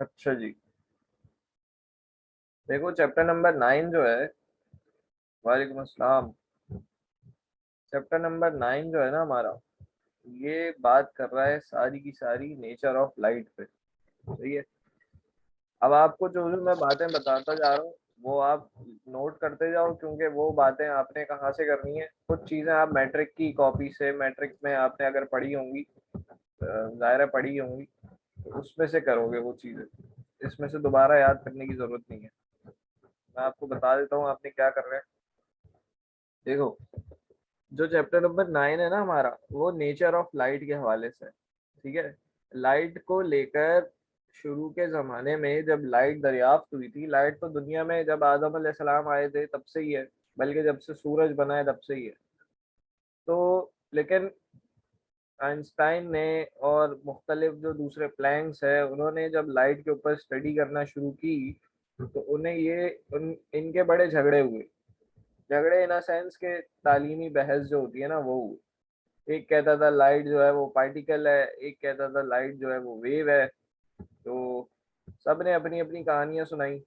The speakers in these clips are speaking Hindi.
अच्छा जी। देखो चैप्टर नंबर 9 जो है, वालेकुम अस्सलाम। चैप्टर नंबर 9 जो है ना हमारा, ये बात कर रहा है सारी की सारी नेचर ऑफ लाइट पे। सही है। अब आपको जो जो मैं बातें बताता जा रहा हूँ वो आप नोट करते जाओ, क्योंकि वो बातें आपने कहाँ से करनी है। कुछ चीज़ें आप मैट्रिक की कॉपी से, मैट्रिक में आपने अगर पढ़ी होंगी, ज़ाहिर है पढ़ी होंगी, तो उसमें से करोगे वो चीज़ें। इसमें से दोबारा याद करने की ज़रूरत नहीं है। मैं आपको बता देता हूँ आपने क्या कर रहे हैं। देखो, जो चैप्टर नंबर 9 है ना हमारा, वो नेचर ऑफ लाइट के हवाले से है। ठीक है। लाइट को लेकर शुरू के ज़माने में जब लाइट दरियाफ्त हुई थी, लाइट तो दुनिया में जब आदम अलैहिस्सलाम आए थे तब से ही है, बल्कि जब से सूरज बना है तब से ही है। तो लेकिन आइंस्टाइन ने और मुख्तलिफ जो दूसरे प्लैंक्स है, उन्होंने जब लाइट के ऊपर स्टडी करना शुरू की, तो उन्हें इनके बड़े झगड़े हुए। झगड़े इन सेंस के तालीमी बहस जो होती है ना वो हुई। एक कहता था लाइट जो है वो पार्टिकल है, एक कहता था लाइट जो है वो वेव है। तो सब ने अपनी अपनी कहानियां सुनाई।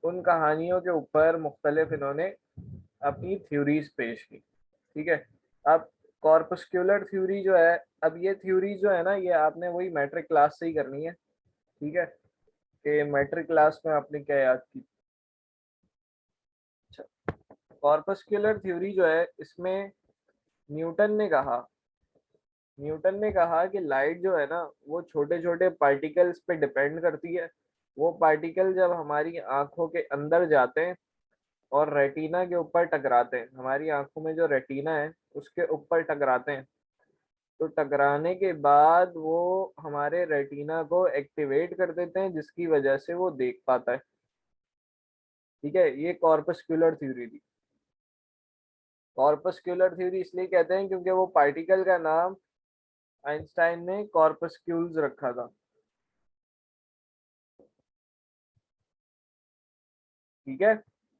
उन कहानियों के ऊपर मुख्तलिफ इन्होंने अपनी थ्योरीज पेश की। ठीक है। अब कॉर्पस्कुलर थ्योरी जो है, अब ये थ्योरी जो है ना, ये आपने वही मैट्रिक क्लास से ही करनी है। ठीक है। कि मैट्रिक क्लास में आपने क्या याद की। अच्छा, कॉर्पस्कुलर थ्योरी जो है, इसमें न्यूटन ने कहा न्यूटन ने कहा कि लाइट जो है ना, वो छोटे छोटे पार्टिकल्स पे डिपेंड करती है। वो पार्टिकल जब हमारी आंखों के अंदर जाते हैं और रेटिना के ऊपर टकराते हैं, हमारी आंखों में जो रेटिना है उसके ऊपर टकराते हैं, तो टकराने के बाद वो हमारे रेटिना को एक्टिवेट कर देते हैं, जिसकी वजह से वो देख पाता है। ठीक है। ये कॉर्पस्कुलर थ्योरी थी। कॉर्पस्कुलर थ्योरी इसलिए कहते हैं क्योंकि वो पार्टिकल का नाम आइंस्टाइन ने कॉर्पस्क्यूल्स रखा था। ठीक है।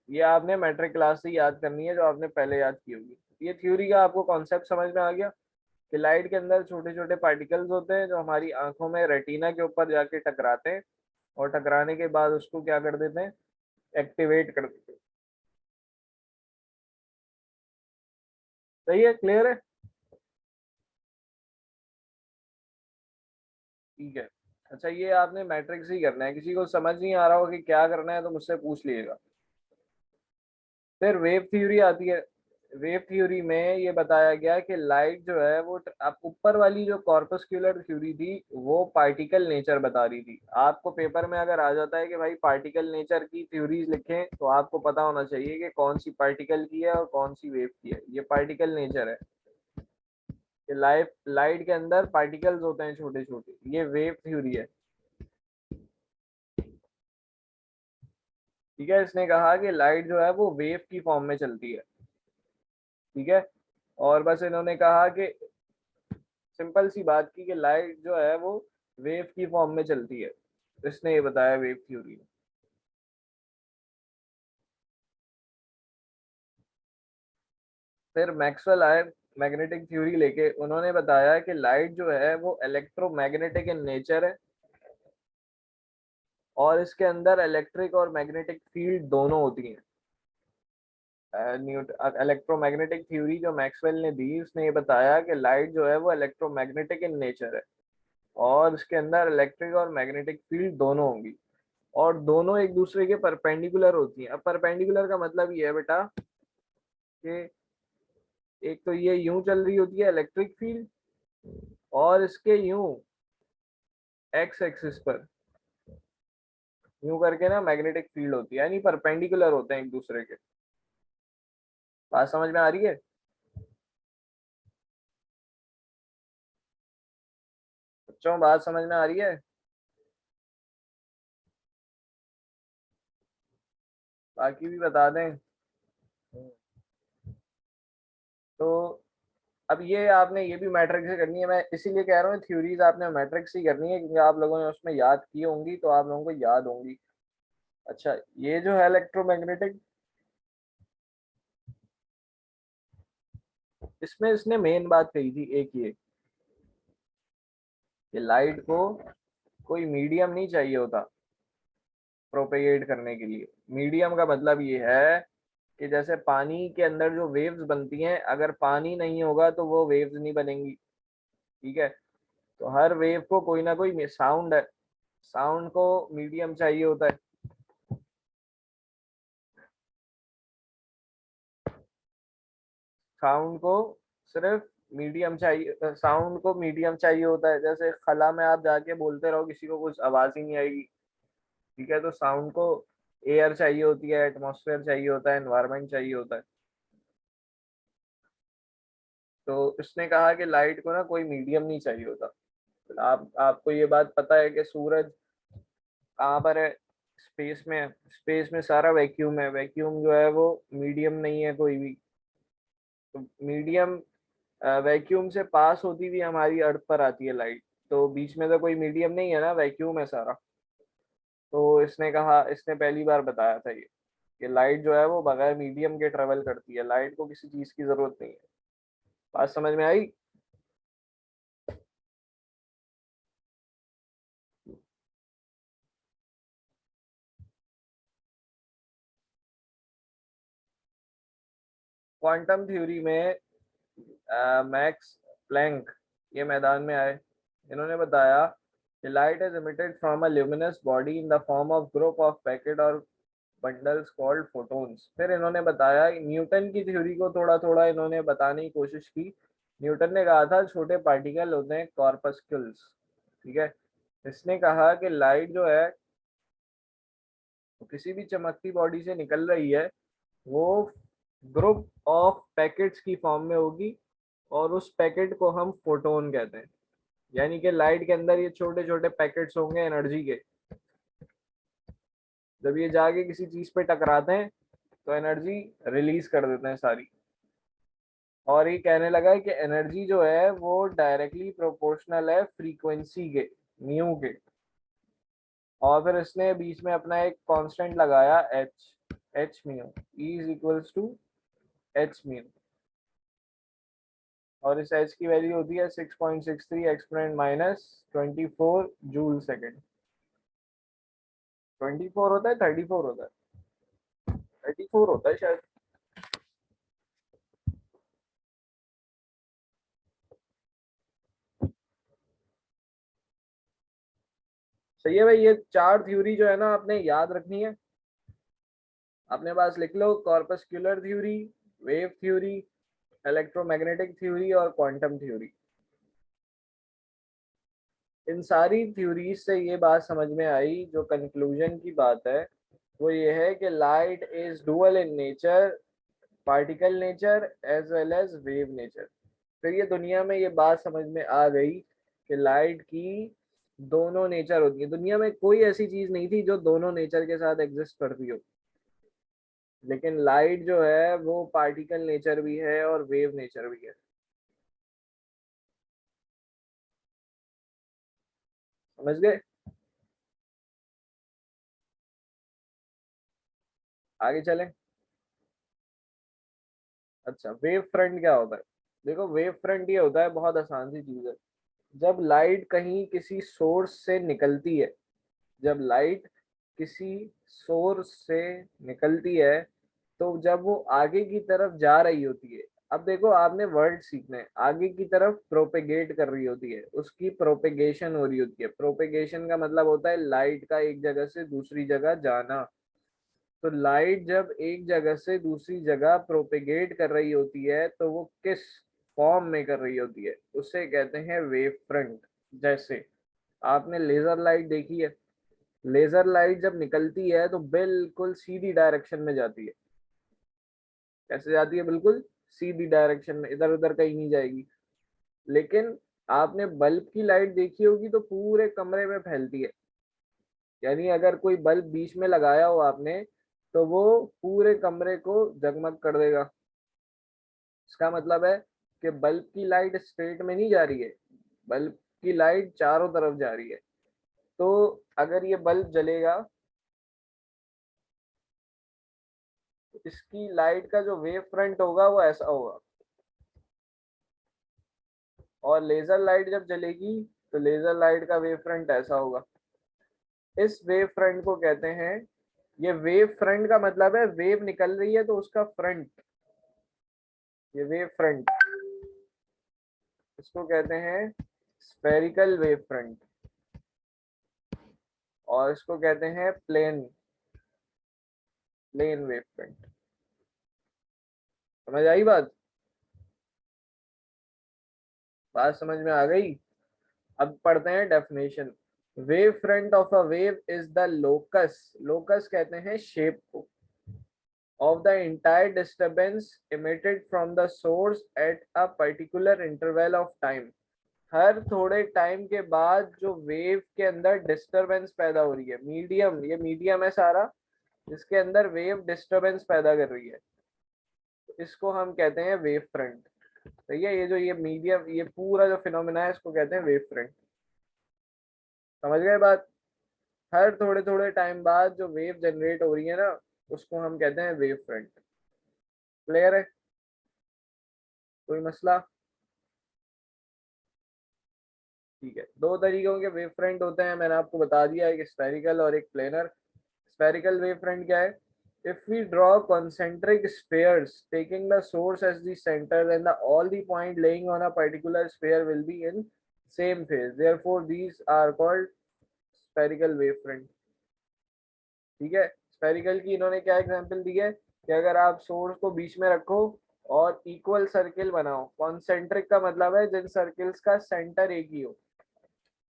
ये आपने मैट्रिक क्लास से याद करनी है, जो आपने पहले याद की होगी। ये थ्योरी का आपको कॉन्सेप्ट समझ में आ गया कि लाइट के अंदर छोटे छोटे पार्टिकल्स होते हैं जो हमारी आंखों में रेटिना के ऊपर जाके टकराते हैं, और टकराने के बाद उसको क्या कर देते हैं, एक्टिवेट कर देते हैं। सही है, क्लियर है। ठीक है। अच्छा, ये आपने मैट्रिक्स ही करना है। किसी को समझ नहीं आ रहा हो कि क्या करना है तो मुझसे पूछ लीजिएगा। फिर वेव थ्योरी आती है। वेव थ्योरी में ये बताया गया कि लाइट जो है वो अब ऊपर वाली जो कॉर्पस्कुलर थ्योरी थी वो पार्टिकल नेचर बता रही थी। आपको पेपर में अगर आ जाता है कि भाई पार्टिकल नेचर की थ्योरीज लिखें, तो आपको पता होना चाहिए कि कौन सी पार्टिकल की है और कौन सी वेव की है। ये पार्टिकल नेचर है कि लाइट लाइट के अंदर पार्टिकल्स होते हैं छोटे छोटे। ये वेव थ्योरी है। ठीक है। इसने कहा कि लाइट जो है वो वेव की फॉर्म में चलती है। ठीक है। और बस इन्होंने कहा कि सिंपल सी बात की कि लाइट जो है वो वेव की फॉर्म में चलती है। इसने ये बताया वेव थ्योरी में। फिर मैक्सवेल आए मैग्नेटिक थ्योरी लेके। उन्होंने बताया कि लाइट जो है वो इलेक्ट्रोमैग्नेटिक इन नेचर है, और इसके अंदर इलेक्ट्रिक और मैग्नेटिक फील्ड दोनों होती हैं। इलेक्ट्रोमैग्नेटिक थ्योरी जो मैक्सवेल ने दी, उसने ये बताया कि लाइट जो है वो इलेक्ट्रोमैग्नेटिक इन नेचर है, और इसके अंदर इलेक्ट्रिक और मैग्नेटिक फील्ड दोनों होंगी, और दोनों एक दूसरे के परपेंडिकुलर होती हैं। अब परपेंडिकुलर का मतलब ये है बेटा कि एक तो ये यूं चल रही होती है इलेक्ट्रिक फील्ड, और इसके यूं एक्स एक्सिस पर यूं करके ना मैग्नेटिक फील्ड होती है, यानी परपेंडिकुलर होते हैं एक दूसरे के। बात समझ में आ रही है। बच्चों, बात समझ में आ रही है। बाकी भी बता दें। तो अब ये आपने ये भी मैट्रिक से करनी है। मैं इसीलिए कह रहा हूँ थ्योरीज आपने मैट्रिक से ही करनी है, क्योंकि आप लोगों ने उसमें याद की होंगी तो आप लोगों को याद होंगी। अच्छा, ये जो है इलेक्ट्रोमैग्नेटिक, इसमें इसने मेन बात कही थी एक ये, कि लाइट को कोई मीडियम नहीं चाहिए होता। प्रोपेगेट करने के लिए। मीडियम का मतलब ये है कि जैसे पानी के अंदर जो वेव्स बनती हैं, अगर पानी नहीं होगा तो वो वेव्स नहीं बनेंगी, ठीक है। तो हर वेव को कोई ना कोई साउंड है, साउंड को मीडियम चाहिए होता है। साउंड को सिर्फ मीडियम चाहिए, साउंड को मीडियम चाहिए होता है। जैसे खला में आप जाके बोलते रहो, किसी को कुछ आवाज ही नहीं आएगी, ठीक है। तो साउंड को एयर चाहिए होती है, एटमॉस्फेयर चाहिए होता है, एनवायरनमेंट चाहिए होता है। तो इसने कहा कि लाइट को ना कोई मीडियम नहीं चाहिए होता। आपको ये बात पता है कि सूरज कहाँ पर है? स्पेस में है। स्पेस में सारा वैक्यूम है, वैक्यूम जो है वो मीडियम नहीं है कोई भी। तो मीडियम वैक्यूम से पास होती हुई हमारी अर्थ पर आती है लाइट। तो बीच में तो कोई मीडियम नहीं है ना, वैक्यूम है सारा। तो इसने कहा, इसने पहली बार बताया था ये कि लाइट जो है वो बगैर मीडियम के ट्रेवल करती है, लाइट को किसी चीज की जरूरत नहीं है। बात समझ में आई? क्वांटम थ्योरी में मैक्स प्लैंक ये मैदान में आए। इन्होंने बताया कि light is emitted from a luminous body in the form of group of packet और बंडल्स कॉल्ड फोटोन्स। फिर इन्होंने बताया, न्यूटन की थ्योरी को थोड़ा थोड़ा इन्होंने बताने की कोशिश की। न्यूटन ने कहा था छोटे पार्टिकल होते हैं कॉर्पस्क्यूल्स, ठीक है। इसने कहा कि लाइट जो है वो किसी भी चमकती बॉडी से निकल रही है, वो ग्रुप ऑफ पैकेट्स की फॉर्म में होगी, और उस पैकेट को हम फोटोन कहते हैं। यानी कि लाइट के अंदर ये छोटे छोटे पैकेट्स होंगे एनर्जी के। जब ये जाके किसी चीज पे टकराते हैं तो एनर्जी रिलीज कर देते हैं सारी। और ये कहने लगा है कि एनर्जी जो है वो डायरेक्टली प्रोपोर्शनल है फ्रीक्वेंसी के, म्यू के। और फिर इसने बीच में अपना एक कांस्टेंट लगाया, H, H mu, E is equals to H mu. और इस एच की वैल्यू होती है 6.63 एक्सपोनेंट माइनस 24 जूल सेकेंड। 24 होता है, 34 होता है, 34 होता है शायद। सही है भाई। ये चार थ्योरी जो है ना आपने याद रखनी है। अपने पास लिख लो, corpuscular theory, wave theory, electromagnetic theory और क्वांटम थ्योरी। इन सारी थ्योरीज से ये बात समझ में आई, जो कंक्लूजन की बात है वो ये है कि light is dual in nature, particle nature as well as wave nature. फिर ये दुनिया में ये बात समझ में आ गई कि लाइट की दोनों नेचर होती है। दुनिया में कोई ऐसी चीज नहीं थी जो दोनों नेचर के साथ एग्जिस्ट करती हो, लेकिन लाइट जो है वो पार्टिकल नेचर भी है और वेव नेचर भी है। समझ गए? आगे चलें। अच्छा, वेव फ्रंट क्या होता है? देखो, वेव फ्रंट ये होता है, बहुत आसान सी चीज है। जब लाइट कहीं किसी सोर्स से निकलती है, जब लाइट किसी सोर्स से निकलती है, तो जब वो आगे की तरफ जा रही होती है, अब देखो आपने वर्ड सीखना है, आगे की तरफ प्रोपेगेट कर रही होती है, उसकी प्रोपेगेशन हो रही होती है। प्रोपेगेशन का मतलब होता है लाइट का एक जगह से दूसरी जगह जाना। तो लाइट जब एक जगह से दूसरी जगह प्रोपेगेट कर रही होती है तो वो किस फॉर्म में कर रही होती है, उसे कहते हैं वेव फ्रंट। जैसे आपने लेजर लाइट देखी है, लेजर लाइट जब निकलती है तो बिल्कुल सीधी डायरेक्शन में जाती है। कैसे जाती है? बिल्कुल सीधी डायरेक्शन में, इधर उधर कहीं नहीं जाएगी। लेकिन आपने बल्ब की लाइट देखी होगी तो पूरे कमरे में फैलती है। यानी अगर कोई बल्ब बीच में लगाया हो आपने, तो वो पूरे कमरे को जगमग कर देगा। इसका मतलब है कि बल्ब की लाइट स्ट्रेट में नहीं जा रही है, बल्ब की लाइट चारों तरफ जा रही है। तो अगर ये बल्ब जलेगा, तो इसकी लाइट का जो वेव फ्रंट होगा वो ऐसा होगा। और लेजर लाइट जब जलेगी तो लेजर लाइट का वेव फ्रंट ऐसा होगा। इस वेव फ्रंट को कहते हैं, ये वेव फ्रंट का मतलब है वेव निकल रही है तो उसका फ्रंट, ये वेव फ्रंट, इसको कहते हैं स्फेरिकल वेव फ्रंट, और इसको कहते हैं प्लेन प्लेन वेव फ्रंट। समझ आई बात? बात समझ में आ गई? अब पढ़ते हैं definition. Wave front of a wave is the locus, locus कहते हैं शेप को, of the entire disturbance emitted from the source at a particular interval of time। हर थोड़े टाइम के बाद जो वेव के अंदर डिस्टरबेंस पैदा हो रही है, मीडियम, ये मीडियम है सारा, जिसके अंदर वेव डिस्टरबेंस पैदा कर रही है, इसको हम कहते हैं वेव फ्रंट। सही है? ये जो ये मीडियम, ये पूरा जो फिनोमिना है, इसको कहते हैं वेव फ्रंट। समझ गए बात? हर थोड़े थोड़े टाइम बाद जो वेव जनरेट हो रही है ना, उसको हम कहते हैं वेव फ्रंट। क्लियर है? कोई मसला? ठीक है, दो तरीकों के वेव फ्रंट होते हैं, मैंने आपको बता दिया, एक स्फेरिकल और एक प्लेनर। स्फेरिकल वेव फ्रंट क्या है? if we draw concentric spheres taking the source as the center, then all the point laying on a particular sphere will be in same phase, therefore these are called spherical wave front। ठीक है? स्फेरिकल की इन्होंने क्या एग्जांपल दी है कि अगर आप सोर्स को बीच में रखो और इक्वल सर्किल बनाओ, कॉन्सेंट्रिक का मतलब है जिन सर्किल्स का सेंटर एक ही हो,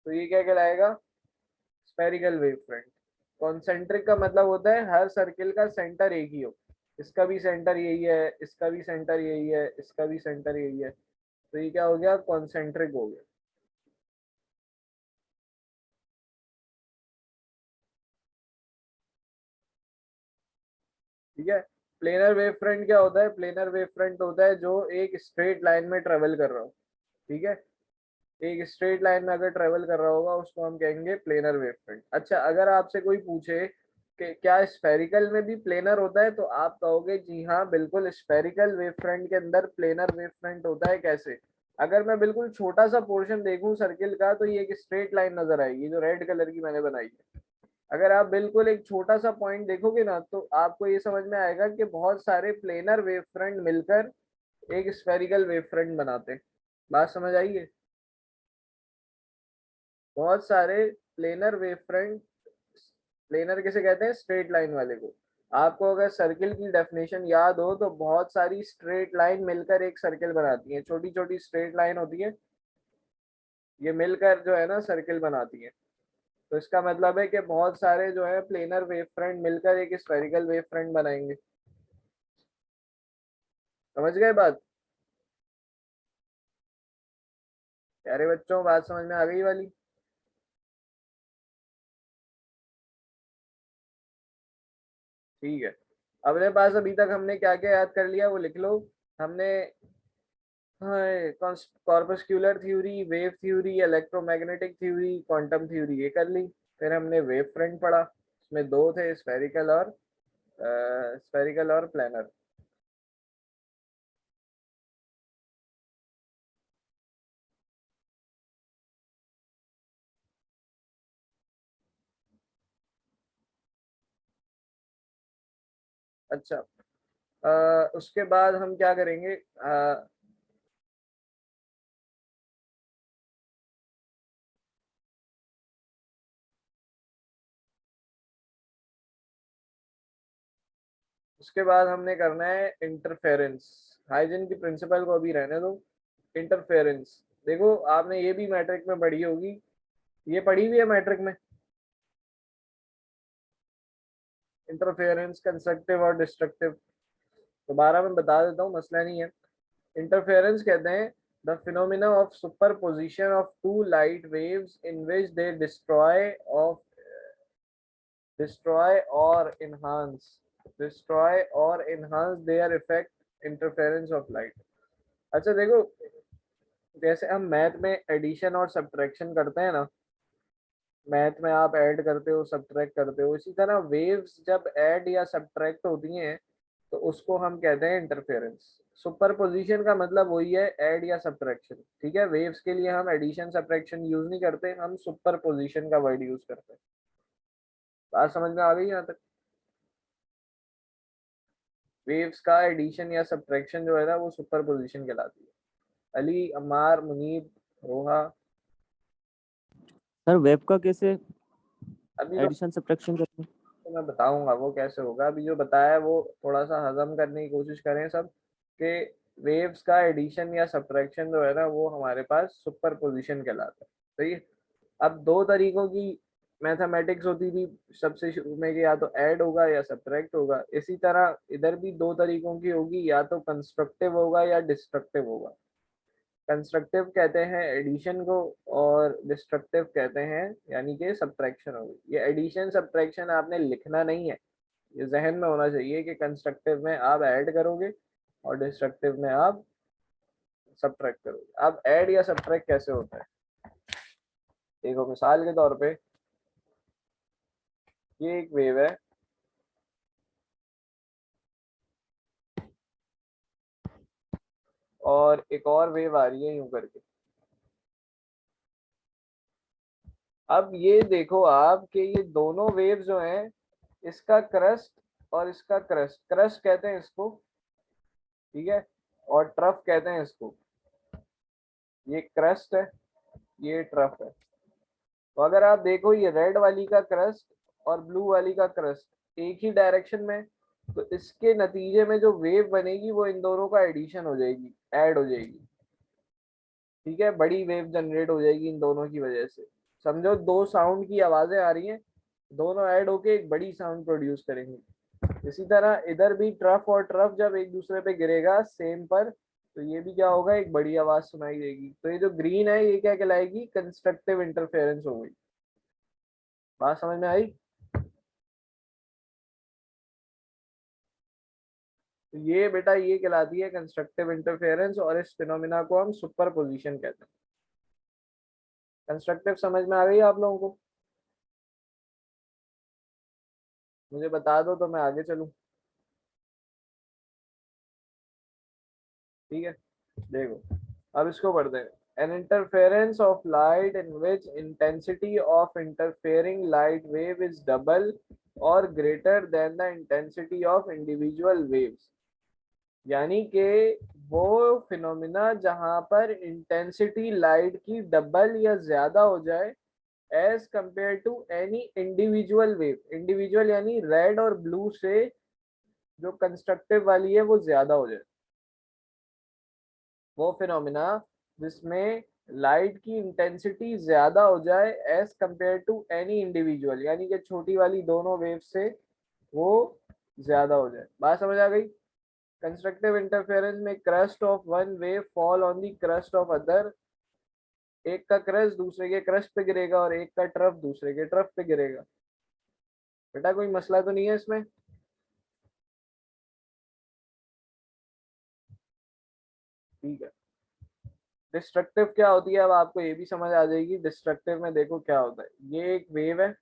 तो ये क्या कहलाएगा? Spherical wave front. कॉन्सेंट्रिक का मतलब होता है हर सर्किल का सेंटर एक ही हो, इसका भी सेंटर यही है, इसका भी सेंटर यही है, इसका भी सेंटर यही है, तो ये क्या हो गया? कॉन्सेंट्रिक हो गया। ठीक है? प्लेनर वेव फ्रंट क्या होता है? प्लेनर वेव फ्रंट होता है जो एक स्ट्रेट लाइन में ट्रेवल कर रहा हो। ठीक है? एक स्ट्रेट लाइन में अगर ट्रेवल कर रहा होगा उसको हम कहेंगे प्लेनर वेव फ्रंट। अच्छा, अगर आपसे कोई पूछे कि क्या स्फेरिकल में भी प्लेनर होता है, तो आप कहोगे जी हाँ बिल्कुल, स्फेरिकल वेव फ्रंट के अंदर प्लेनर वेव फ्रंट होता है। कैसे? अगर मैं बिल्कुल छोटा सा पोर्शन देखूं सर्किल का, तो ये एक स्ट्रेट लाइन नजर आएगी जो रेड कलर की मैंने बनाई है। अगर आप बिल्कुल एक छोटा सा पॉइंट देखोगे ना, तो आपको ये समझ में आएगा कि बहुत सारे प्लेनर वेव फ्रंट मिलकर एक स्फेरिकल वेव फ्रंट बनाते हैं। बात समझ आई है? बहुत सारे प्लेनर वेव फ्रंट, प्लेनर किसे कहते हैं? स्ट्रेट लाइन वाले को। आपको अगर सर्किल की डेफिनेशन याद हो, तो बहुत सारी स्ट्रेट लाइन मिलकर एक सर्किल बनाती हैं, छोटी छोटी स्ट्रेट लाइन होती है, ये मिलकर जो है ना सर्किल बनाती है। तो इसका मतलब है कि बहुत सारे जो है प्लेनर वेव फ्रंट मिलकर एक स्फेरिकल वेव फ्रंट बनाएंगे। समझ गए बात? प्यारे बच्चों, बात समझ में आ गई वाली? ठीक है, अपने पास अभी तक हमने क्या क्या याद कर लिया वो लिख लो। हमने corpuscular theory, wave theory, electromagnetic theory, quantum theory, ये कर ली। फिर हमने वेव फ्रंट पढ़ा, इसमें दो थे, स्फेरिकल और प्लानर। अच्छा, उसके बाद हम क्या करेंगे? उसके बाद हमने करना है इंटरफेरेंस। हाइजन की प्रिंसिपल को अभी रहने दो। इंटरफेरेंस, देखो आपने ये भी मैट्रिक में पढ़ी होगी, ये पढ़ी हुई है मैट्रिक में, इंटरफेरेंस कंस्ट्रक्टिव और डिस्ट्रक्टिव। दोबारा मैं बता देता हूँ, मसला नहीं है। इंटरफेरेंस कहते हैं the phenomena of superposition of two light waves in which they destroy or enhance their effect, interference of light। अच्छा देखो, जैसे हम मैथ में एडिशन और सब्ट्रैक्शन करते हैं ना, मैथ में आप ऐड करते हो, सब्ट्रैक्ट करते हो, इसी तरह वेव्स जब ऐड या सब्ट्रैक्ट होती हैं तो उसको हम कहते हैं इंटरफेरेंस। सुपरपोजिशन का मतलब वही है, ऐड या सब्ट्रैक्शन। ठीक है? वेव्स के लिए हम एडिशन सब्ट्रैक्शन यूज नहीं करते, हम सुपरपोजिशन का वर्ड यूज करते हैं। बात समझ में आ गई यहाँ तक? वेव्स का एडिशन या सब्ट्रैक्शन जो है ना वो सुपरपोजिशन कहलाती है। अली, अम्मार, मुनीब, रोहा। सर वेव का कैसे अभी तो एडिशन सब्ट्रैक्शन करते हैं? मैं बताऊंगा वो कैसे होगा। अभी जो बताया है वो थोड़ा सा हजम करने की कोशिश करें सब, कि वेव्स का एडिशन या सब्ट्रैक्शन जो है ना वो हमारे पास सुपरपोजिशन कहलाता है। तो ये अब दो तरीकों की मैथमेटिक्स होती थी सबसे शुरू में, कि या तो ऐड होगा या सब्ट्रैक्ट होगा। इसी तरह इधर भी दो तरीकों की होगी, या तो कंस्ट्रक्टिव होगा या डिस्ट्रक्टिव होगा। कंस्ट्रक्टिव कहते हैं एडिशन को, और डिस्ट्रक्टिव कहते हैं यानी कि सब्ट्रैक्शन होगी। ये एडिशन सब्ट्रैक्शन आपने लिखना नहीं है, ये जहन में होना चाहिए कि कंस्ट्रक्टिव में आप ऐड करोगे और डिस्ट्रक्टिव में आप सब्ट्रैक्ट करोगे। अब ऐड या सब्ट्रैक्ट कैसे होता है देखो, मिसाल के तौर पे ये एक वेव है, और एक और वेव आ रही है यूं करके। अब ये देखो आप कि ये दोनों वेव जो हैं, इसका क्रस्ट और इसका क्रस्ट, क्रस्ट कहते हैं इसको, ठीक है, और ट्रफ कहते हैं इसको। ये क्रस्ट है, ये ट्रफ है। तो अगर आप देखो ये रेड वाली का क्रस्ट और ब्लू वाली का क्रस्ट एक ही डायरेक्शन में, तो इसके नतीजे में जो वेव बनेगी वो इन दोनों का एडिशन हो जाएगी, ऐड हो जाएगी। ठीक है, बड़ी वेव जनरेट हो जाएगी इन दोनों की वजह से। समझो दो साउंड की आवाजें आ रही हैं, दोनों ऐड होके एक बड़ी साउंड प्रोड्यूस करेंगी। इसी तरह इधर भी ट्रफ और ट्रफ जब एक दूसरे पे गिरेगा सेम पर, तो ये भी क्या होगा, एक बड़ी आवाज सुनाई देगी। तो ये जो ग्रीन है ये क्या कहलाएगी, कंस्ट्रक्टिव इंटरफेरेंस हो गई। बात समझ में आई? तो ये बेटा ये कहलाती है कंस्ट्रक्टिव इंटरफेरेंस, और इस फिनोमिना को हम सुपरपोजिशन कहते हैं। कंस्ट्रक्टिव समझ में आ गई आप लोगों को? मुझे बता दो तो मैं आगे चलूं। ठीक है, देखो अब इसको पढ़ते हैं। An interference of light in which intensity of interfering light wave is double or greater than the intensity of individual waves। यानी कि वो फिनोमिना जहां पर इंटेंसिटी लाइट की डबल या ज्यादा हो जाए as compare to any individual wave. Individual यानी रेड और ब्लू से जो कंस्ट्रक्टिव वाली है वो ज्यादा हो जाए, वो फिनोमिना जिसमें लाइट की इंटेंसिटी ज्यादा हो जाए as compare to any individual, यानी कि छोटी वाली दोनों वेव से वो ज्यादा हो जाए। बात समझ आ गई? कंस्ट्रक्टिव इंटरफेरेंस में crust of one wave fall on the crust of other. एक का क्रस्ट दूसरे के क्रस्ट पे गिरेगा और एक का ट्रफ दूसरे के ट्रफ पे गिरेगा। बेटा कोई मसला तो नहीं है इसमें? ठीक है। डिस्ट्रक्टिव क्या होती है अब आपको ये भी समझ आ जाएगी। डिस्ट्रक्टिव में देखो क्या होता है, ये एक वेव है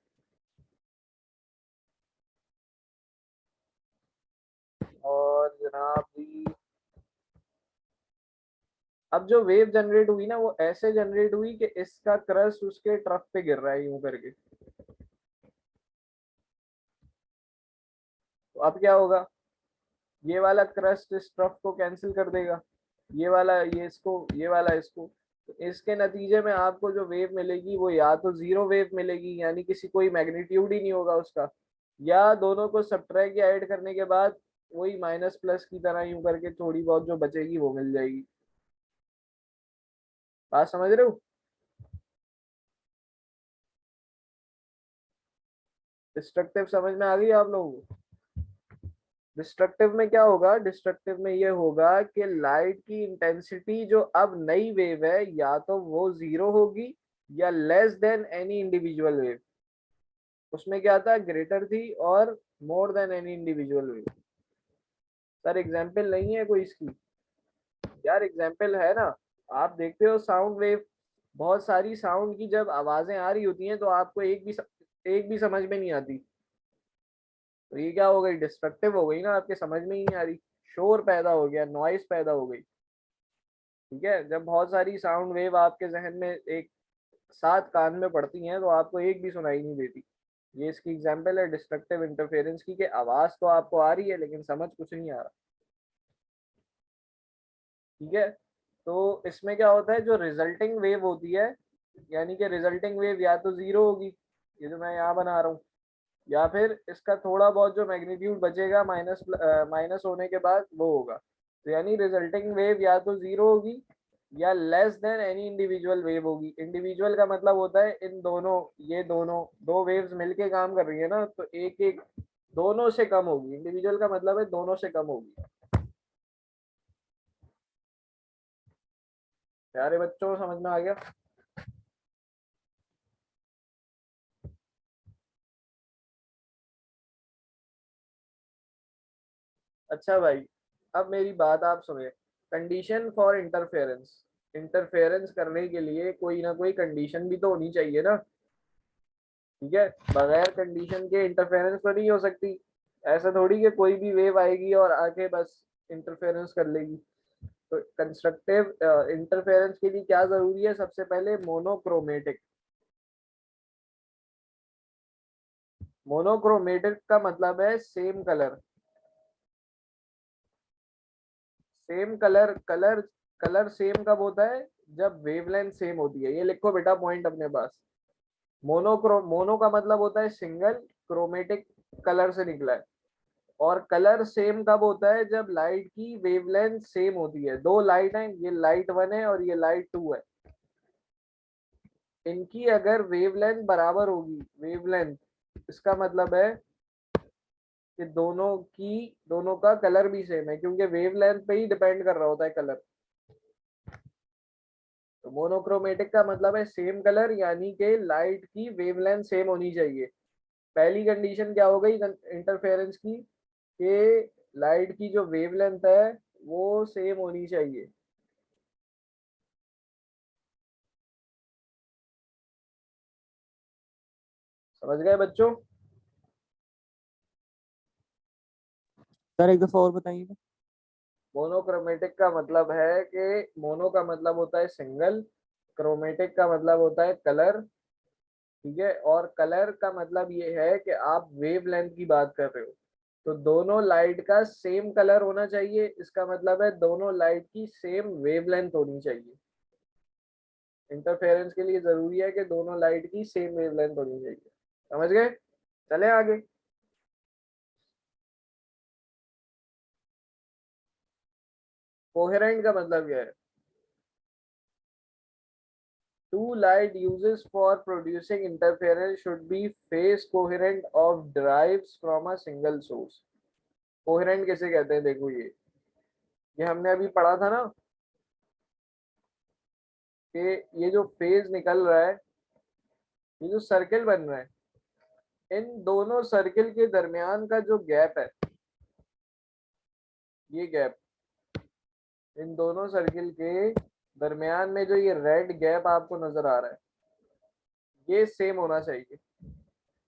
और जनाब जी अब जो वेव जनरेट हुई ना वो ऐसे जनरेट हुई कि इसका क्रस्ट उसके ट्रफ पे गिर रहा है यूं करके। तो अब क्या होगा, ये वाला क्रस्ट इस ट्रफ को कैंसिल कर देगा, ये वाला ये इसको, ये वाला इसको। तो इसके नतीजे में आपको जो वेव मिलेगी वो या तो जीरो वेव मिलेगी, यानी किसी कोई मैग्नीट्यूड ही नहीं होगा उसका, या दोनों को सब्ट्रैक्ट या ऐड करने के बाद वही माइनस प्लस की तरह यूं करके थोड़ी बहुत जो बचेगी वो मिल जाएगी। बात समझ रहे हो? डिस्ट्रक्टिव समझ में आ गई आप लोगों को? डिस्ट्रक्टिव में क्या होगा, डिस्ट्रक्टिव में ये होगा कि लाइट की इंटेंसिटी जो अब नई वेव है या तो वो जीरो होगी या less than any individual wave. उसमें क्या था, ग्रेटर थी और more than any individual wave. Sir example नहीं है कोई इसकी? यार एग्जाम्पल है ना। आप देखते हो साउंड वेव, बहुत सारी साउंड की जब आवाजें आ रही होती हैं तो आपको एक भी समझ में नहीं आती। तो ये क्या हो गई, डिस्ट्रक्टिव हो गई ना, आपके समझ में ही नहीं आ रही, शोर पैदा हो गया, नॉइस पैदा हो गई। ठीक है, जब बहुत सारी साउंड वेव आपके जहन में एक साथ कान में पड़ती हैं तो आपको एक भी सुनाई नहीं देती। ये इसकी एग्जांपल है डिस्ट्रक्टिव इंटरफेरेंस की, कि आवाज तो आपको आ रही है लेकिन समझ कुछ नहीं आ रहा। ठीक है, तो इसमें क्या होता है, जो रिजल्टिंग वेव होती है, यानी कि रिजल्टिंग वेव या तो जीरो होगी, ये जो मैं यहाँ बना रहा हूँ, या फिर इसका थोड़ा बहुत जो मैग्नीट्यूड बचेगा माइनस माइनस होने के बाद वो होगा। तो यानी रिजल्टिंग वेव या तो जीरो होगी या less than any individual wave होगी। इंडिविजुअल का मतलब होता है इन दोनों, ये दोनों दो वेव्स मिलके काम कर रही है ना, तो एक एक दोनों से कम होगी। इंडिविजुअल का मतलब है दोनों से कम होगी। प्यारे बच्चों समझ में आ गया? अच्छा भाई, अब मेरी बात आप सुनिए। कंडीशन फॉर इंटरफेरेंस, इंटरफेरेंस करने के लिए कोई ना कोई कंडीशन भी तो होनी चाहिए ना। ठीक है, बगैर कंडीशन के इंटरफेरेंस तो नहीं हो सकती। ऐसा थोड़ी कि कोई भी वेव आएगी और आके बस इंटरफेरेंस कर लेगी। तो कंस्ट्रक्टिव इंटरफेरेंस के लिए क्या जरूरी है? सबसे पहले मोनोक्रोमेटिक। मोनोक्रोमेटिक का मतलब है same colour. Same colour, colour same कब होता है? जब वेवलेंथ सेम होती है। ये लिखो बेटा पॉइंट अपने पास। मोनो का मतलब होता है सिंगल, क्रोमेटिक कलर से निकला है। और कलर सेम कब होता है? जब लाइट की वेवलेंथ सेम होती है। दो लाइट हैं, ये लाइट वन है और ये लाइट टू है। इनकी अगर वेवलेंथ बराबर होगी, वेवलेंथ, इसका मतलब है कि दोनों का कलर भी सेम है, क्योंकि वेवलेंथ पे ही डिपेंड कर रहा होता है कलर। तो मोनोक्रोमेटिक का मतलब है सेम कलर, यानी कि लाइट की वेवलेंथ सेम होनी चाहिए। पहली कंडीशन क्या हो गई इंटरफेरेंस की? कि लाइट की जो वेवलेंथ है वो सेम होनी चाहिए। समझ गए बच्चों? सर एक दफा और बताइएगा। मोनोक्रोमेटिक का मतलब है कि मोनो का मतलब होता है सिंगल, क्रोमेटिक का मतलब होता है कलर। ठीक है, और कलर का मतलब ये है कि आप वेवलेंथ की बात कर रहे हो, तो दोनों लाइट का सेम कलर होना चाहिए। इसका मतलब है दोनों लाइट की सेम वेवलेंथ होनी चाहिए। इंटरफेरेंस के लिए जरूरी है कि दोनों लाइट की सेम वेवलेंथ होनी चाहिए। समझ गए? चले आगे। कोहेरेंट का मतलब क्या है? Two light uses for producing interference should be phase coherent of derives from a single source. Coherent किसे कहते हैं? देखो ये हमने अभी पढ़ा था ना, कि ये जो फेज निकल रहा है, ये जो सर्किल बन रहा है, इन दोनों सर्किल के दरमियान का जो गैप है, ये गैप, इन दोनों सर्किल के दरमियान में जो ये रेड गैप आपको नजर आ रहा है, ये सेम होना चाहिए।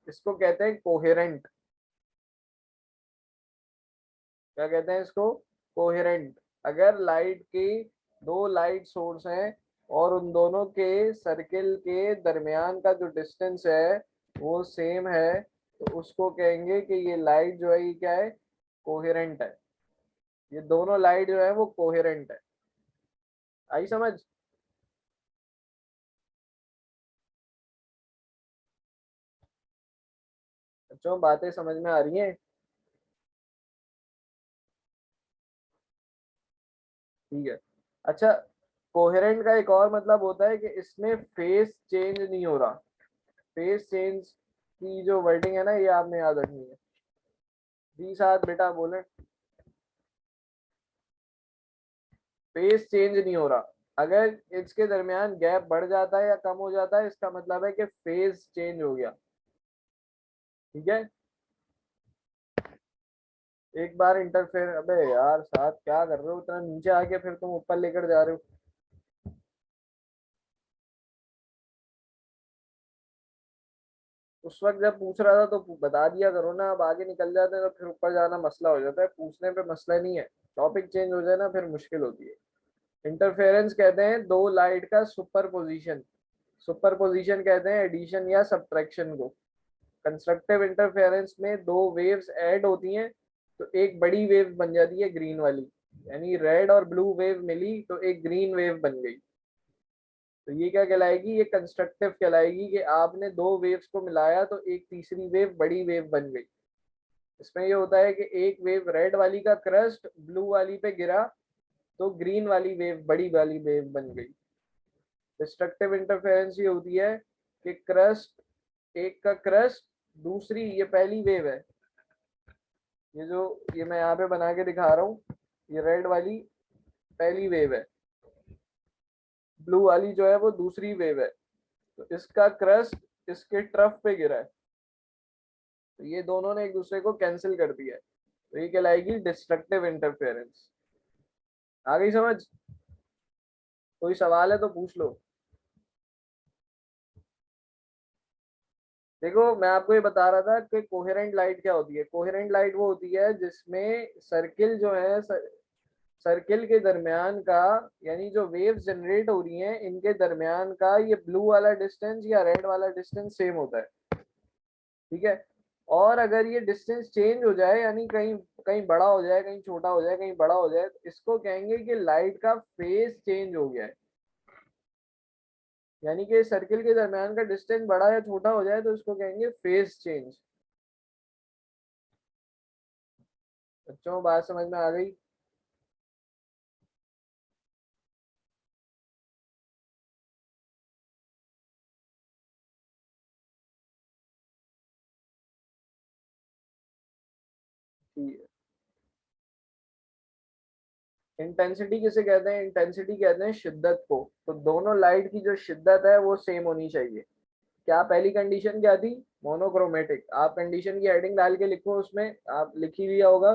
इसको कहते हैं कोहेरेंट। क्या कहते हैं इसको? कोहेरेंट। अगर लाइट की दो लाइट सोर्स हैं और उन दोनों के सर्किल के दरमियान का जो डिस्टेंस है वो सेम है, तो उसको कहेंगे कि ये लाइट जो है ये क्या है? कोहेरेंट है। ये दोनों लाइट जो है वो कोहेरेंट है। आई समझ? बच्चों बातें समझ में आ रही हैं? ठीक है। अच्छा, कोहेरेंट का एक और मतलब होता है कि इसमें फेस चेंज नहीं हो रहा। फेस चेंज की जो वर्डिंग है ना, ये आपने याद रखनी है। 20 बेटा बोले, फेस चेंज नहीं हो रहा। अगर इसके दरमियान गैप बढ़ जाता है या कम हो जाता है, इसका मतलब है कि फेज चेंज हो गया। ठीक है, एक बार इंटरफेयर, अबे यार साहब क्या कर रहे हो? इतना नीचे आके फिर तुम ऊपर लेकर जा रहे हो। उस वक्त जब पूछ रहा था तो बता दिया करो ना, अब आगे निकल जाते हैं तो फिर ऊपर जाना मसला हो जाता है। पूछने पे मसला नहीं है, टॉपिक चेंज हो जाए ना फिर मुश्किल होती है। इंटरफेरेंस कहते हैं दो लाइट का सुपर पोजिशन। सुपर पोजिशन कहते हैं एडिशन या सब्ट्रैक्शन को। कंस्ट्रक्टिव इंटरफेरेंस में दो वेव्स ऐड होती हैं तो एक बड़ी वेव बन जाती है ग्रीन वाली, यानी रेड और ब्लू वेव मिली तो एक ग्रीन वेव बन गई। तो ये क्या कहलाएगी, ये कंस्ट्रक्टिव कहलाएगी कि आपने दो वेव्स को मिलाया तो एक तीसरी वेव बड़ी वेव बन गई। इसमें ये होता है कि एक वेव रेड वाली का क्रस्ट ब्लू वाली पे गिरा तो ग्रीन वाली वेव बड़ी वाली वेव बन गई। डिस्ट्रक्टिव इंटरफेरेंस ये होती है कि क्रस्ट, एक का क्रस्ट, दूसरी ये पहली वेव है, ये जो ये मैं यहाँ पे बना के दिखा रहा हूँ, ये रेड वाली पहली वेव है, ब्लू वाली जो है वो दूसरी वेव है। तो इसका क्रस्ट इसके ट्रफ पे गिरा है तो ये दोनों ने एक दूसरे को कैंसिल कर दिया है, तो ये कहलाएगी डिस्ट्रक्टिव इंटरफेरेंस। आ गई समझ? कोई सवाल है तो पूछ लो। देखो मैं आपको ये बता रहा था कि कोहेरेंट लाइट क्या होती है। कोहेरेंट लाइट वो होती है जिसमें सर्किल जो है, सर्किल के दरमियान का, यानी जो वेव्स जनरेट हो रही हैं इनके दरमियान का ये ब्लू वाला डिस्टेंस या रेड वाला डिस्टेंस सेम होता है, ठीक है। और अगर ये डिस्टेंस चेंज हो जाए, यानी कहीं कहीं बड़ा हो जाए, कहीं छोटा हो जाए, कहीं बड़ा हो जाए, तो इसको कहेंगे कि लाइट का फेज चेंज हो गया है। यानी कि सर्किल के दरमियान का डिस्टेंस बड़ा या छोटा हो जाए तो इसको कहेंगे फेज चेंज। बच्चों बात समझ में आ गई? ठीक है। इंटेंसिटी किसे कहते हैं? इंटेंसिटी कहते हैं शिद्दत को। तो दोनों लाइट की जो शिद्दत है वो सेम होनी चाहिए। क्या पहली कंडीशन क्या थी? मोनोक्रोमेटिक। आप कंडीशन की हेडिंग डाल के लिखो, उसमें आप लिखी लिया होगा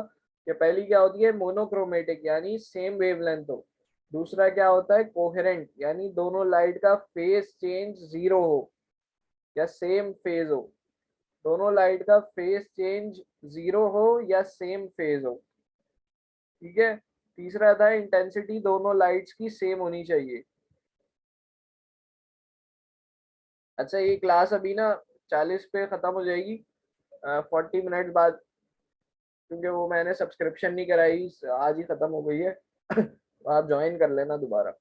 कि पहली क्या होती है? मोनोक्रोमेटिक, यानी सेम वेवलेंथ हो। दूसरा क्या होता है? कोहेरेंट, यानी दोनों लाइट का फेज चेंज जीरो हो या सेम फेज हो। दोनों लाइट का फेज चेंज जीरो हो या सेम फेज हो, ठीक है। तीसरा था इंटेंसिटी दोनों लाइट्स की सेम होनी चाहिए। अच्छा ये क्लास अभी ना 40 पे खत्म हो जाएगी, 40 मिनट बाद, क्योंकि वो मैंने सब्सक्रिप्शन नहीं कराई, आज ही खत्म हो गई है। तो आप ज्वाइन कर लेना दोबारा,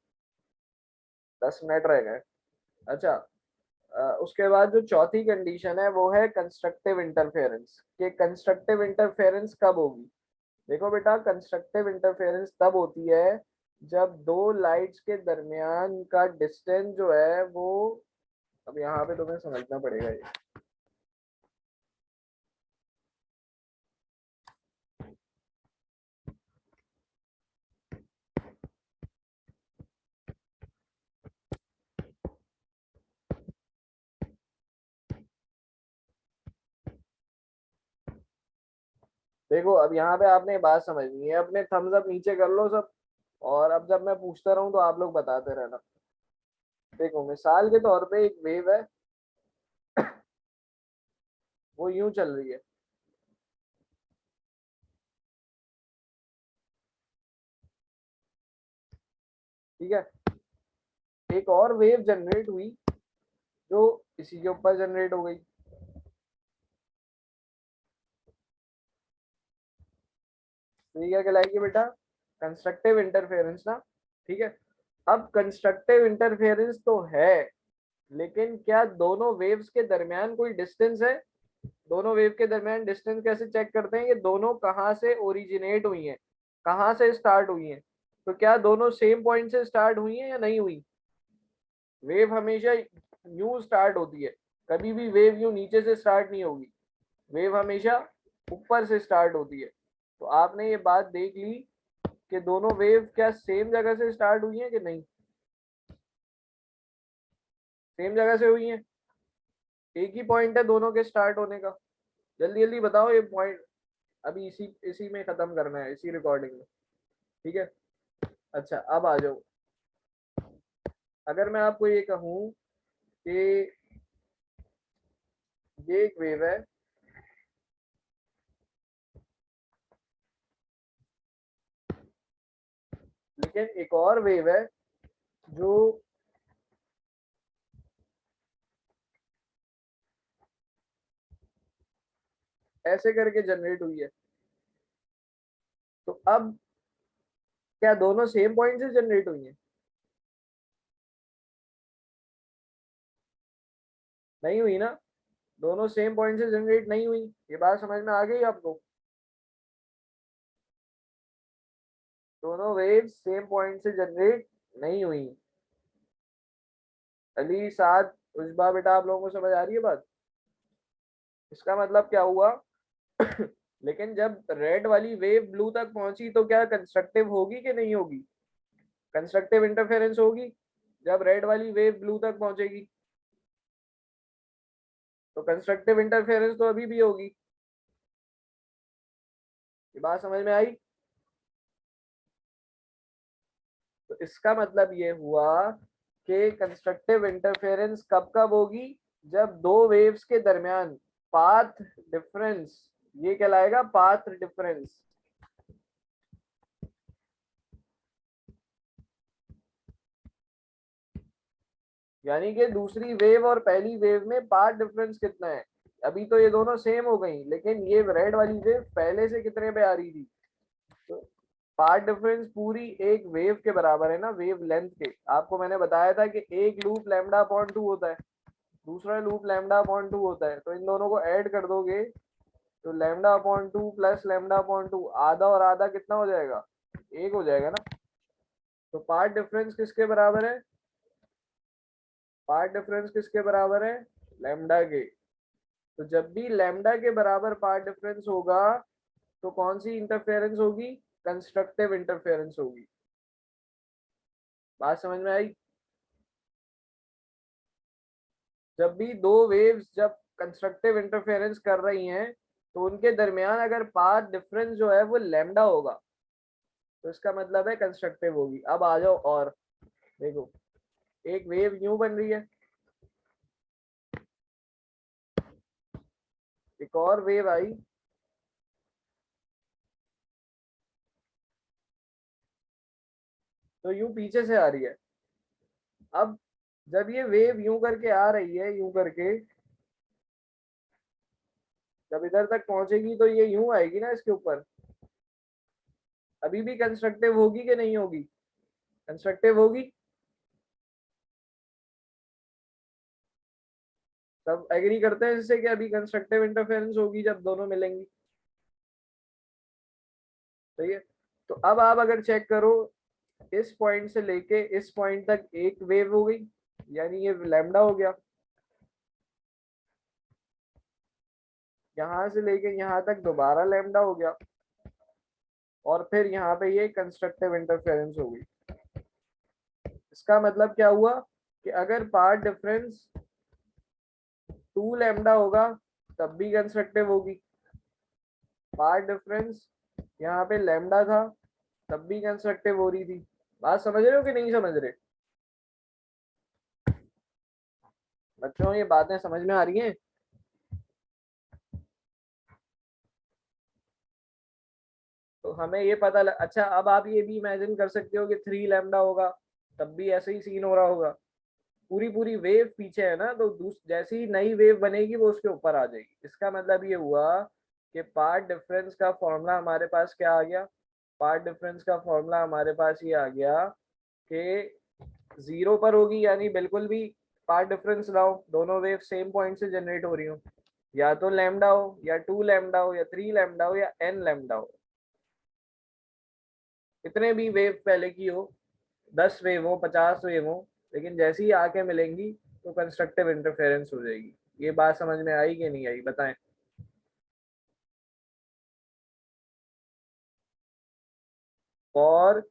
10 मिनट रह गए। अच्छा, उसके बाद जो चौथी कंडीशन है वो है कंस्ट्रक्टिव इंटरफेरेंस। कि कंस्ट्रक्टिव इंटरफेरेंस कब होगी? देखो बेटा, कंस्ट्रक्टिव इंटरफेरेंस तब होती है जब दो लाइट्स के दरमियान का डिस्टेंस जो है वो, अब यहाँ पे तुम्हें समझना पड़ेगा ये। देखो अब यहाँ पे आपने ये बात समझनी है, अपने थम्स अप नीचे कर लो सब, और अब जब मैं पूछता रहूं तो आप लोग बताते रहना। देखो मिसाल के तौर पे एक वेव है, वो यूं चल रही है, ठीक है। एक और वेव जनरेट हुई जो इसी के ऊपर जनरेट हो गई, तो ये क्या कहलाएगी बेटा? कंस्ट्रक्टिव इंटरफेरेंस ना, ठीक है। अब कंस्ट्रक्टिव इंटरफेरेंस तो है, लेकिन क्या दोनों वेव्स के दरमियान कोई डिस्टेंस है? दोनों वेव के दरमियान डिस्टेंस कैसे चेक करते हैं? ये दोनों कहाँ से ओरिजिनेट हुई हैं, कहाँ से स्टार्ट हुई हैं? तो क्या दोनों सेम पॉइंट से स्टार्ट हुई हैं या नहीं हुई? वेव हमेशा यूं स्टार्ट होती है, कभी भी वेव यूं नीचे से स्टार्ट नहीं होगी, वेव हमेशा ऊपर से स्टार्ट होती है। तो आपने ये बात देख ली कि दोनों वेव क्या सेम जगह से स्टार्ट हुई हैं कि नहीं? सेम जगह से हुई हैं, एक ही पॉइंट है दोनों के स्टार्ट होने का। जल्दी जल्दी बताओ ये पॉइंट, अभी इसी इसी में खत्म करना है, इसी रिकॉर्डिंग में, ठीक है। अच्छा अब आ जाओ, अगर मैं आपको ये कहूँ कि ये एक वेव है, लेकिन एक और वेव है जो ऐसे करके जनरेट हुई है। तो अब क्या दोनों सेम पॉइंट से जनरेट हुई है? नहीं हुई ना, दोनों सेम पॉइंट से जनरेट नहीं हुई। ये बात समझ में आ गई आपको? दोनों वेव्स सेम पॉइंट से जनरेट नहीं हुई। अली, साद, उजबा, बेटा आप लोगों को समझ आ रही है बात? इसका मतलब क्या हुआ? लेकिन जब रेड वाली वेव ब्लू तक पहुंची तो क्या कंस्ट्रक्टिव होगी कि नहीं होगी? कंस्ट्रक्टिव इंटरफेरेंस होगी जब रेड वाली वेव ब्लू तक पहुंचेगी। तो कंस्ट्रक्टिव इंटरफेरेंस तो अभी भी होगी। ये बात समझ में आई? तो इसका मतलब ये हुआ कि कंस्ट्रक्टिव इंटरफेरेंस कब कब होगी? जब दो वेव्स के दरमियान पाथ डिफरेंस, ये कहलाएगा पाथ डिफरेंस। यानी कि दूसरी वेव और पहली वेव में पाथ डिफरेंस कितना है? अभी तो ये दोनों सेम हो गई, लेकिन ये रेड वाली वेव पहले से कितने पे आ रही थी? तो पाथ डिफरेंस पूरी एक वेव के बराबर है ना, वेव लेंथ के। आपको मैंने बताया था कि एक लूप लैम्डा अपॉन 2 होता है, दूसरा लूप लैम्डा अपॉन 2 होता है। तो इन दोनों को ऐड कर दोगे तो lambda upon 2 plus lambda upon 2, आधा और आधा कितना हो जाएगा? एक हो जाएगा ना। तो पाथ डिफरेंस किसके बराबर है? पाथ डिफरेंस किसके बराबर है? लैम्डा के। तो जब भी लैम्डा के बराबर पाथ डिफरेंस होगा तो कौन सी इंटरफेरेंस होगी? कंस्ट्रक्टिव इंटरफेरेंस होगी। बात समझ में आई? जब भी दो वेव्स जब कंस्ट्रक्टिव इंटरफेरेंस कर रही हैं तो उनके दरमियान अगर पाथ डिफरेंस जो है वो लैम्डा होगा तो इसका मतलब है कंस्ट्रक्टिव होगी। अब आ जाओ और देखो, एक वेव यूं बन रही है, एक और वेव आई, तो यूं पीछे से आ रही है। अब जब ये वेव यूं करके आ रही है, यूं करके जब इधर तक पहुंचेगी तो ये यूं आएगी ना इसके ऊपर। अभी भी कंस्ट्रक्टिव होगी कि नहीं होगी? कंस्ट्रक्टिव होगी। सब एग्री करते हैं इससे कि अभी कंस्ट्रक्टिव इंटरफेरेंस होगी जब दोनों मिलेंगी। सही है। तो अब आप अगर चेक करो, इस पॉइंट से लेके इस पॉइंट तक एक वेव हो गई, यानी ये लैम्डा हो गया। यहां से लेके यहां तक दोबारा लैम्डा हो गया, और फिर यहाँ पे ये कंस्ट्रक्टिव इंटरफेरेंस हो गई। इसका मतलब क्या हुआ कि अगर पाथ डिफरेंस 2 लैम्डा होगा तब भी कंस्ट्रक्टिव होगी। पाथ डिफरेंस यहाँ पे लैम्डा था तब भी कंस्ट्रक्टिव हो रही थी। बात समझ रहे हो कि नहीं समझ रहे? बच्चों ये बातें समझ में आ रही हैं? तो हमें ये अच्छा, अब आप ये भी इमेजिन कर सकते हो कि 3 लैम्डा होगा तब भी ऐसे ही सीन हो रहा होगा। पूरी पूरी वेव पीछे है ना, तो जैसी नई वेव बनेगी वो उसके ऊपर आ जाएगी। इसका मतलब ये हुआ कि पाथ डिफरेंस का फॉर्मूला हमारे पास क्या आ गया? पाथ डिफरेंस का फॉर्मूला हमारे पास ये आ गया कि 0 पर होगी, यानी बिल्कुल भी पाथ डिफरेंस ना हो, दोनों वेव सेम पॉइंट से जनरेट हो रही हो, या तो लैम्डा हो या 2 लैम्डा हो या 3 लैम्डा हो या n लैम्डा हो। कितने भी वेव पहले की हो, 10 वेव हो, 50 वेव हो, लेकिन जैसे ही आके मिलेंगी तो कंस्ट्रक्टिव इंटरफेरेंस हो जाएगी। ये बात समझ में आई कि नहीं आई, बताएं। और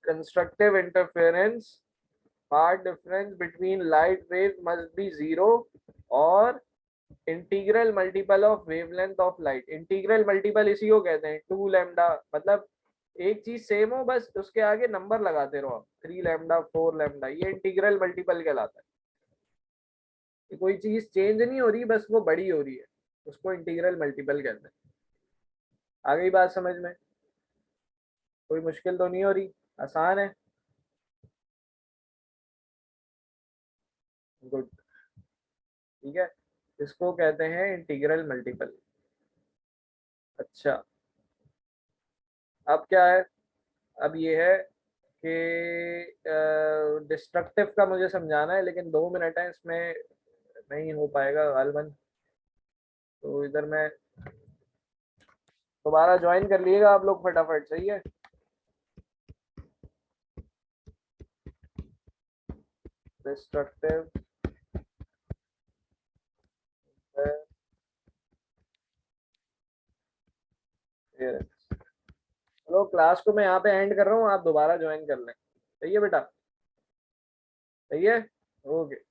constructive interference, path difference between light wave must be zero, और integral multiple of wavelength of light. Integral multiple इसी को कहते हैं 2 लैम्डा, मतलब एक चीज सेम हो बस उसके आगे नंबर लगाते रहो आप, 3 लैम्डा 4 लैम्डा, ये इंटीग्रल मल्टीपल कहलाता है। कि कोई चीज चेंज नहीं हो रही, बस वो बड़ी हो रही है, उसको इंटीग्रल मल्टीपल कहते हैं। आ गई बात समझ में? कोई मुश्किल तो नहीं हो रही, आसान है। गुड। ठीक है, इसको कहते हैं इंटीग्रल मल्टीपल। अच्छा, अब क्या है? अब ये है कि डिस्ट्रक्टिव का मुझे समझाना है, लेकिन 2 मिनट है, इसमें नहीं हो पाएगा गालबन। तो इधर मैं दोबारा ज्वाइन कर लिएगा आप लोग फटाफट, सही है? डिस्ट्रक्टिव चलो, क्लास को मैं यहाँ पे एंड कर रहा हूँ, आप दोबारा ज्वाइन कर लें। सही है बेटा? सही है, ओके।